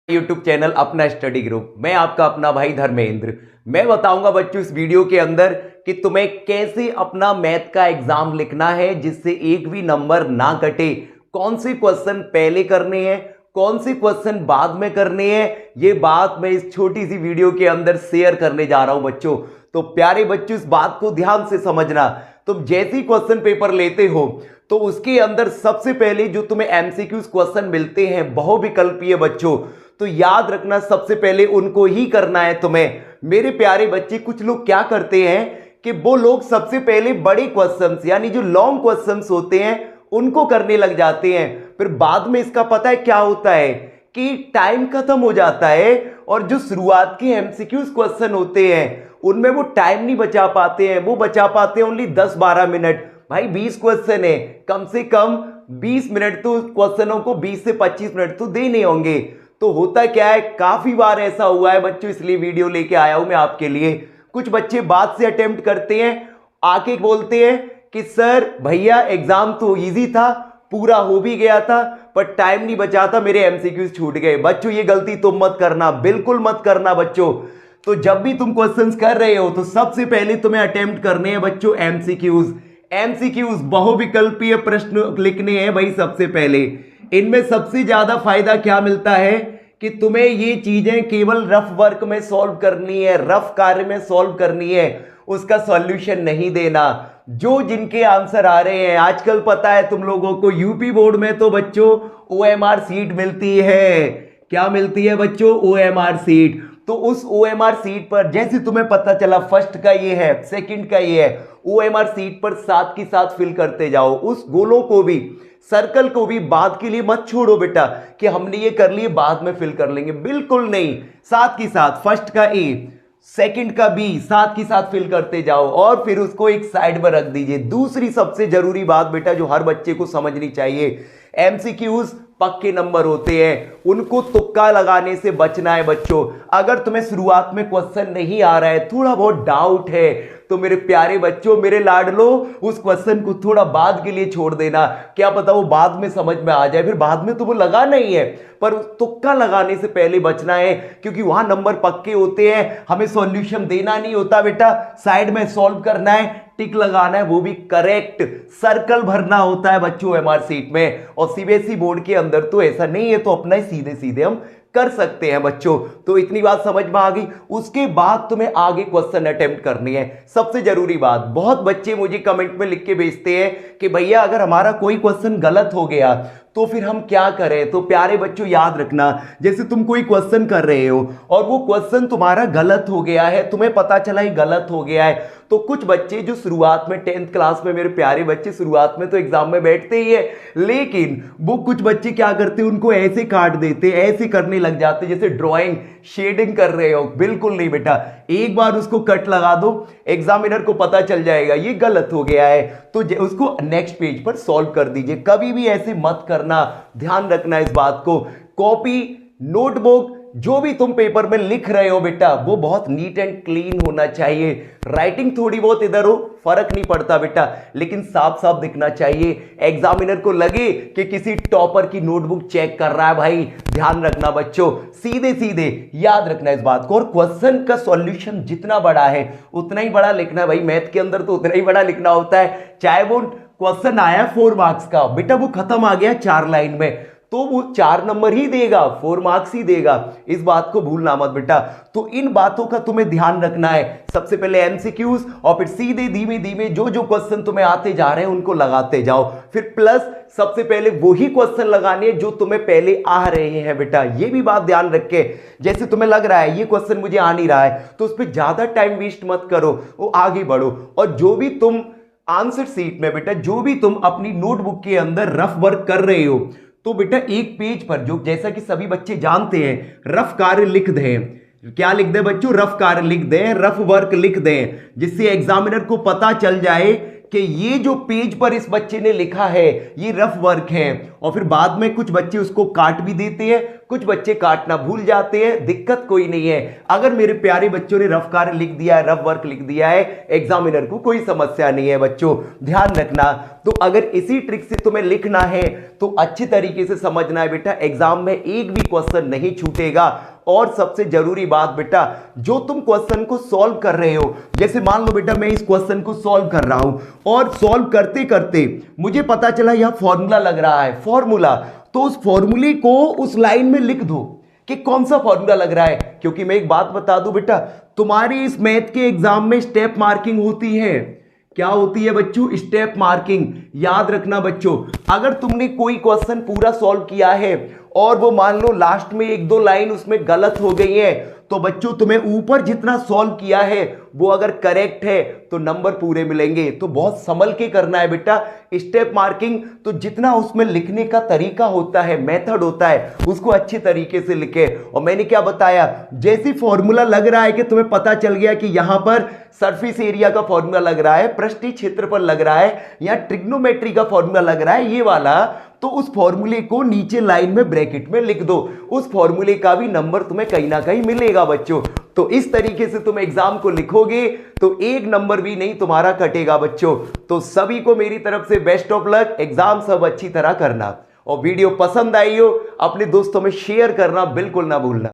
YouTube channel अपना study group. मैं आपका अपना भाई धर्मेंद्र। मैं बताऊंगा बच्चों इस वीडियो के अंदर कि तुम्हें कैसे अपना मैथ का एग्जाम लिखना है जिससे एक भी नंबर ना कटे। कौन से क्वेश्चन पहले करने हैं, कौन से क्वेश्चन बाद में करने हैं, ये बात मैं इस छोटी सी वीडियो के अंदर शेयर करने जा रहा हूं बच्चों। तो प्यारे बच्चों इस बात को ध्यान से समझना। तुम जैसे ही क्वेश्चन पेपर लेते हो तो उसके अंदर सबसे पहले जो तुम्हें एमसीक्यूज क्वेश्चन मिलते हैं बहुविकल्पीय बच्चों, तो याद रखना सबसे पहले उनको ही करना है तुम्हें। मेरे प्यारे बच्चे, कुछ लोग क्या करते हैं कि वो लोग सबसे पहले बड़े क्वेश्चंस यानी जो लॉन्ग क्वेश्चंस होते हैं उनको करने लग जाते हैं। फिर बाद में इसका पता है क्या होता है कि टाइम खत्म हो जाता है और जो शुरुआत के एमसीक्यूज क्वेश्चन होते हैं उनमें वो टाइम नहीं बचा पाते हैं। वो बचा पाते हैं ओनली 10-12 मिनट। भाई 20 क्वेश्चन है, कम से कम 20 मिनट तो क्वेश्चनों को 20 से 25 मिनट तो देने होंगे। तो होता क्या है, काफी बार ऐसा हुआ है बच्चों, इसलिए वीडियो लेके आया हूं मैं आपके लिए। कुछ बच्चे बाद से अटेम्प्ट करते हैं, आके बोलते हैं कि सर भैया एग्जाम तो इजी था, पूरा हो भी गया था, पर टाइम नहीं बचा था, मेरे एमसीक्यूज छूट गए। बच्चों ये गलती तुम मत करना, बिल्कुल मत करना बच्चों। तो जब भी तुम क्वेश्चंस कर रहे हो तो सबसे पहले तुम्हें अटेम्प्ट करने हैं बच्चों एमसीक्यूज। एमसीक्यूज बहुविकल्पीय प्रश्न लिखने हैं भाई सबसे पहले। इनमें सबसे ज्यादा फायदा क्या मिलता है कि तुम्हें ये चीजें केवल रफ वर्क में सॉल्व करनी है, रफ कार्य में सॉल्व करनी है, उसका सॉल्यूशन नहीं देना। जो जिनके आंसर आ रहे हैं आजकल पता है तुम लोगों को, यूपी बोर्ड में तो बच्चों ओएमआर सीट मिलती है। क्या मिलती है बच्चों? OMR sheet. तो उस ओएमआर सीट पर जैसे तुम्हें पता चला फर्स्ट का ये है, सेकंड का ये है, ओएमआर सीट पर साथ की साथ फिल करते जाओ। उस गोलों को भी, सर्कल को भी बाद के लिए मत छोड़ो बेटा कि हमने ये कर लिए बाद में फिल कर लेंगे, बिल्कुल नहीं। साथ की साथ फर्स्ट का ए, सेकंड का बी साथ की साथ फिल करते जाओ और फिर उसको एक साइड पर रख दीजिए। दूसरी सबसे जरूरी बात बेटा जो हर बच्चे को समझनी चाहिए, एमसीक्यूज पक्के नंबर होते हैं, उनको तुक्का लगाने से बचना है बच्चों। अगर तुम्हें शुरुआत में क्वेश्चन नहीं आ रहा है, थोड़ा बहुत डाउट है, तो मेरे प्यारे बच्चों, मेरे लाडलो, उस क्वेश्चन को थोड़ा बाद के लिए छोड़ देना। क्या पता वो बाद में समझ में आ जाए, फिर बाद में तो वो लगा नहीं है, पर तुक्का लगाने से पहले बचना है क्योंकि वहां नंबर पक्के होते हैं। हमें सॉल्यूशन देना नहीं होता बेटा, साइड में सॉल्व करना है, टिक लगाना है, वो भी करेक्ट, सर्कल भरना होता है बच्चों एमआर सीट में। और सीबीएसई बोर्ड के अंदर तो ऐसा नहीं है, तो अपना ही सीधे सीधे हम कर सकते हैं बच्चों। तो इतनी बात समझ में आ गई। उसके बाद तुम्हें आगे क्वेश्चन अटेम्प्ट करनी है। सबसे जरूरी बात, बहुत बच्चे मुझे कमेंट में लिख के भेजते हैं कि भैया अगर हमारा कोई क्वेश्चन गलत हो गया तो फिर हम क्या करें। तो प्यारे बच्चों याद रखना, जैसे तुम कोई क्वेश्चन कर रहे हो और वो क्वेश्चन तुम्हारा गलत हो गया है, तुम्हें पता चला ही गलत हो गया है, तो कुछ बच्चे जो शुरुआत में 10th क्लास में, मेरे प्यारे बच्चे शुरुआत में तो एग्जाम में बैठते ही है, लेकिन वो कुछ बच्चे क्या करते हैं, उनको ऐसे काट देते, ऐसे करने लग जाते जैसे ड्राइंग शेडिंग कर रहे हो। बिल्कुल नहीं बेटा, एक बार उसको कट लगा दो, एग्जामिनर को पता चल जाएगा ये गलत हो गया है, तो उसको नेक्स्ट पेज पर सॉल्व कर दीजिए। कभी भी ऐसे मत करना, ध्यान रखना इस बात को। कॉपी, नोटबुक, जो भी तुम पेपर में लिख रहे हो बेटा वो बहुत नीट एंड क्लीन होना चाहिए। राइटिंग थोड़ी बहुत इधर हो फर्क नहीं पड़ता बेटा, लेकिन साफ साफ दिखना चाहिए। एग्जामिनर को लगे कि किसी टॉपर की नोटबुक चेक कर रहा है। भाई ध्यान रखना बच्चों, सीधे सीधे याद रखना इस बात को। और क्वेश्चन का सॉल्यूशन जितना बड़ा है उतना ही बड़ा लिखना है भाई, मैथ के अंदर तो उतना ही बड़ा लिखना होता है। चाहे वो क्वेश्चन आया 4 मार्क्स का, बेटा वो खत्म आ गया 4 लाइन में, तो वो 4 नंबर ही देगा, 4 मार्क्स ही देगा। इस बात को भूलना मत बेटा। तो इन बातों का तुम्हें ध्यान रखना है। सबसे पहले एमसीक्यूज और फिर सीधे धीमे धीमे जो जो क्वेश्चन तुम्हें आते जा रहे हैं उनको लगाते जाओ। फिर प्लस सबसे पहले वही क्वेश्चन लगाने जो तुम्हें पहले आ रहे हैं बेटा, ये भी बात ध्यान रखे। जैसे तुम्हें लग रहा है ये क्वेश्चन मुझे आ नहीं रहा है तो उस पर ज्यादा टाइम वेस्ट मत करो, वो आगे बढ़ो। और जो भी तुम आंसर शीट में बेटा, जो भी तुम अपनी नोटबुक के अंदर रफ वर्क कर रहे हो, तो बेटा एक पेज पर जो, जैसा कि सभी बच्चे जानते हैं, रफ कार्य लिख दें। क्या लिख दें बच्चों? रफ कार्य लिख दें, रफ वर्क लिख दें, जिससे एग्जामिनर को पता चल जाए कि ये जो पेज पर इस बच्चे ने लिखा है ये रफ वर्क है, और फिर बाद में कुछ बच्चे उसको काट भी देते हैं, कुछ बच्चे काटना भूल जाते हैं, दिक्कत कोई नहीं है। अगर मेरे प्यारे बच्चों ने रफ कार्य लिख दिया है, रफ वर्क लिख दिया है, एग्जामिनर को कोई समस्या नहीं है बच्चों, ध्यान रखना। तो अगर इसी ट्रिक से तुम्हें लिखना है तो अच्छी तरीके से समझना है बेटा, एग्जाम में एक भी क्वेश्चन नहीं छूटेगा। और सबसे जरूरी बात बेटा, जो तुम क्वेश्चन को सॉल्व कर रहे हो, जैसे मान लो बेटा मैं इस क्वेश्चन को सॉल्व कर रहा हूं और सॉल्व करते करते मुझे पता चला यहां फॉर्मूला लग रहा है, फॉर्मूला, तो उस फॉर्मूले को उस लाइन में लिख दो कि कौन सा फॉर्मूला लग रहा है। क्योंकि मैं एक बात बता दूं बेटा, तुम्हारी इस मैथ के एग्जाम में स्टेप मार्किंग होती है। क्या होती है बच्चों? Step marking. याद रखना बच्चों, अगर तुमने कोई क्वेश्चन पूरा सॉल्व किया है और वो मान लो लास्ट में एक दो लाइन उसमें गलत हो गई है, तो बच्चों तुम्हें ऊपर जितना सॉल्व किया है वो अगर करेक्ट है तो नंबर पूरे मिलेंगे। तो बहुत संभल के करना है बेटा स्टेप मार्किंग। तो जितना उसमें लिखने का तरीका होता है, मेथड होता है, उसको अच्छे तरीके से लिखे। और मैंने क्या बताया, जैसे फॉर्मूला लग रहा है कि तुम्हें पता चल गया कि यहां पर सरफेस एरिया का फॉर्मूला लग रहा है, पृष्ठीय क्षेत्रफल लग रहा है, या ट्रिग्नोमेट्री का फॉर्मूला लग रहा है ये वाला, तो उस फॉर्मूले को नीचे लाइन में ब्रैकेट में लिख दो। उस फॉर्मूले का भी नंबर तुम्हें कहीं ना कहीं मिलेगा बच्चों। तो इस तरीके से तुम एग्जाम को लिखोगे तो एक नंबर भी नहीं तुम्हारा कटेगा बच्चों। तो सभी को मेरी तरफ से बेस्ट ऑफ लक, एग्जाम सब अच्छी तरह करना। और वीडियो पसंद आई हो अपने दोस्तों में शेयर करना बिल्कुल ना भूलना।